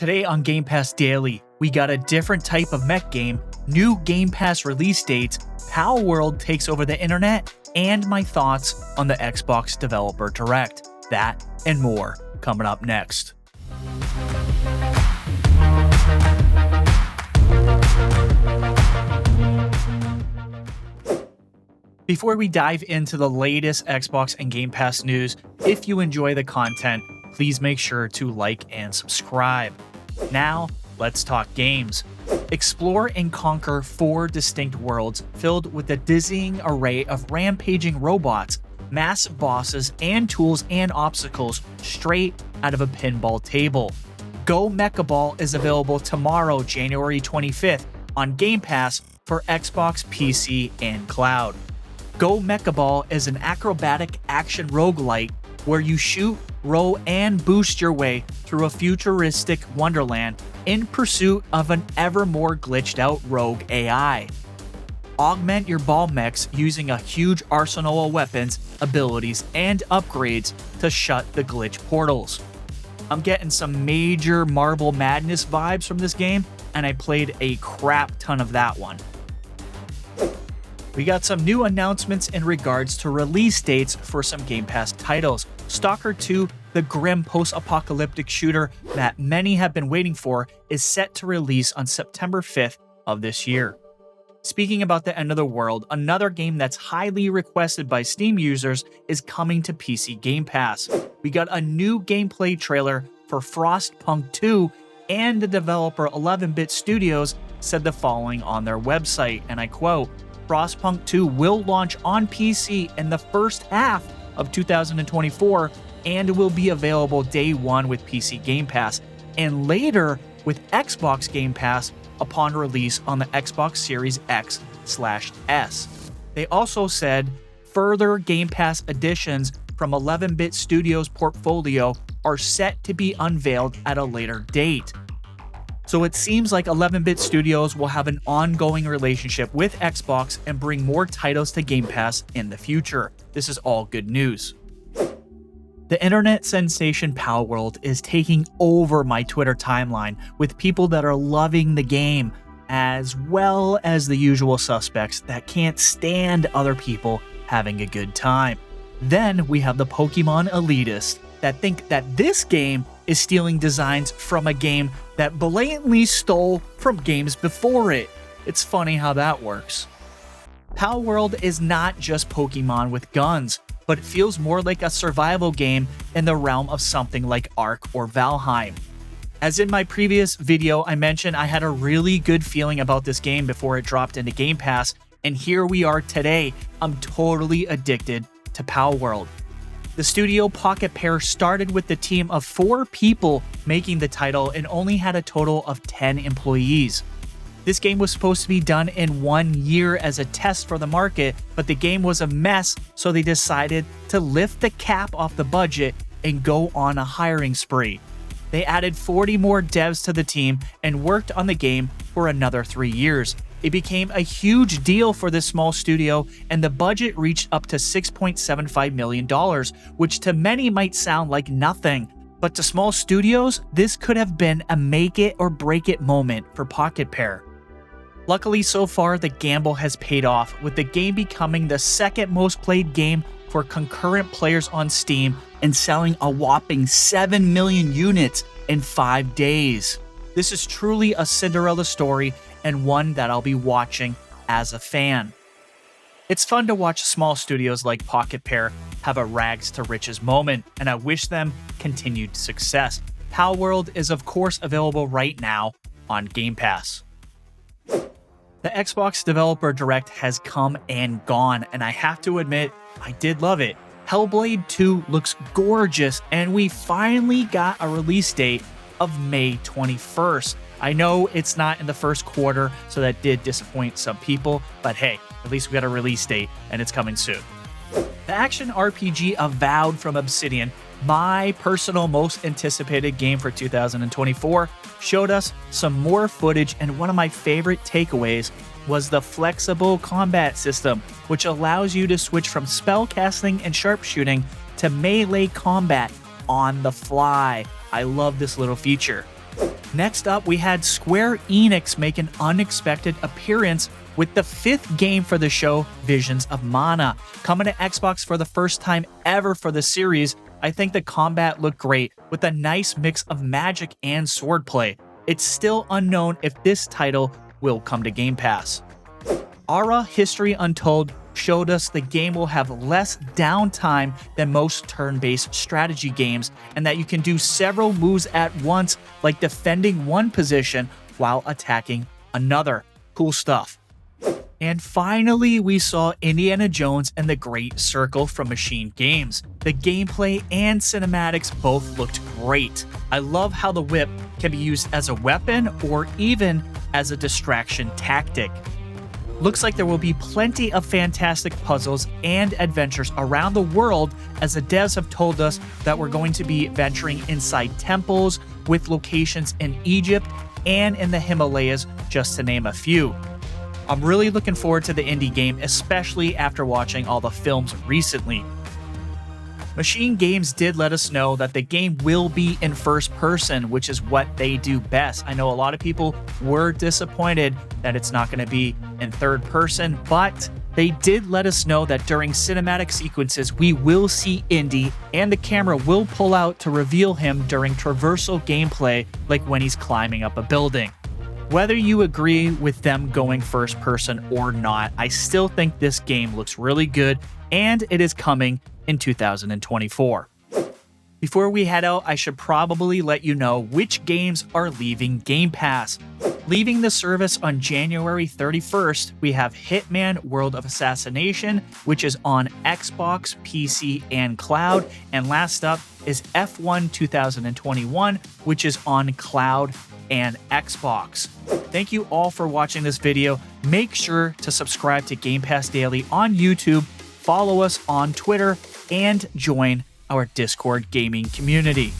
Today on Game Pass Daily, we got a different type of mech game, new Game Pass release dates, Palworld takes over the internet, and my thoughts on the Xbox Developer Direct. That and more coming up next. Before we dive into the latest Xbox and Game Pass news, if you enjoy the content, please make sure to like and subscribe. Now, let's talk games. Explore and conquer 4 distinct worlds filled with a dizzying array of rampaging robots, massive bosses, and tools and obstacles straight out of a pinball table. Go Mecha Ball is available tomorrow, January 25th, on Game Pass for Xbox, PC, and cloud. Go Mecha Ball is an acrobatic action roguelite where you shoot, roll, and boost your way through a futuristic wonderland in pursuit of an ever more glitched out rogue AI. Augment your ball mechs using a huge arsenal of weapons, abilities, and upgrades to shut the glitch portals. I'm getting some major Marble Madness vibes from this game, and I played a crap ton of that one. We got some new announcements in regards to release dates for some Game Pass titles. Stalker 2, the grim post-apocalyptic shooter that many have been waiting for, is set to release on September 5th of this year. Speaking about the end of the world, another game that's highly requested by Steam users is coming to PC Game Pass. We got a new gameplay trailer for Frostpunk 2, and the developer 11-Bit Studios said the following on their website, and I quote, Frostpunk 2 will launch on PC in the first half of 2024 and will be available day one with PC Game Pass and later with Xbox Game Pass upon release on the Xbox Series X/S. They also said further Game Pass additions from 11-Bit Studios' portfolio are set to be unveiled at a later date. So it seems like 11-Bit Studios will have an ongoing relationship with Xbox and bring more titles to Game Pass in the future. This is all good news. The internet sensation Palworld is taking over my Twitter timeline with people that are loving the game, as well as the usual suspects that can't stand other people having a good time. Then we have the Pokemon elitists that think that this game is stealing designs from a game that blatantly stole from games before it. It's funny how that works. Palworld is not just Pokemon with guns, but it feels more like a survival game in the realm of something like Ark or Valheim. As in my previous video, I mentioned I had a really good feeling about this game before it dropped into Game Pass, and here we are today. I'm totally addicted to Palworld. The studio Pocket Pair started with the team of 4 people making the title and only had a total of 10 employees. This game was supposed to be done in 1 year as a test for the market, but the game was a mess, so they decided to lift the cap off the budget and go on a hiring spree. They added 40 more devs to the team and worked on the game for another 3 years. It became a huge deal for this small studio, and the budget reached up to $6.75 million, which to many might sound like nothing. But to small studios, this could have been a make it or break it moment for Pocket Pair. Luckily, so far, the gamble has paid off, with the game becoming the second most played game for concurrent players on Steam and selling a whopping 7 million units in 5 days. This is truly a Cinderella story and one that I'll be watching as a fan. It's fun to watch small studios like Pocket Pair have a rags to riches moment, and I wish them continued success. Palworld is of course available right now on Game Pass. The Xbox Developer Direct has come and gone, and I have to admit, I did love it. Hellblade 2 looks gorgeous, and we finally got a release date of May 21st. I know it's not in the first quarter, so that did disappoint some people, but hey, at least we got a release date, and it's coming soon. The action RPG Avowed from Obsidian, my personal most anticipated game for 2024, showed us some more footage, and one of my favorite takeaways was the flexible combat system, which allows you to switch from spellcasting and sharpshooting to melee combat on the fly. I love this little feature. Next up, we had Square Enix make an unexpected appearance with the 5th game for the show, Visions of Mana. Coming to Xbox for the first time ever for the series, I think the combat looked great with a nice mix of magic and swordplay. It's still unknown if this title will come to Game Pass. Ara History Untold showed us the game will have less downtime than most turn-based strategy games, and that you can do several moves at once, like defending one position while attacking another. Cool stuff. And finally, we saw Indiana Jones and the Great Circle from Machine Games. The gameplay and cinematics both looked great. I love how the whip can be used as a weapon or even as a distraction tactic. Looks like there will be plenty of fantastic puzzles and adventures around the world, as the devs have told us that we're going to be venturing inside temples with locations in Egypt and in the Himalayas, just to name a few. I'm really looking forward to the indie game, especially after watching all the films recently. Machine Games did let us know that the game will be in first person, which is what they do best. I know a lot of people were disappointed that it's not going to be in third person, but they did let us know that during cinematic sequences, we will see Indy and the camera will pull out to reveal him during traversal gameplay, like when he's climbing up a building. Whether you agree with them going first person or not, I still think this game looks really good, and it is coming in 2024. Before we head out, I should probably let you know which games are leaving Game Pass. Leaving the service on January 31st, we have Hitman World of Assassination, which is on Xbox, PC, and cloud. And last up is F1 2021, which is on cloud and Xbox. Thank you all for watching this video. Make sure to subscribe to Game Pass Daily on YouTube, follow us on Twitter, and join our Discord gaming community.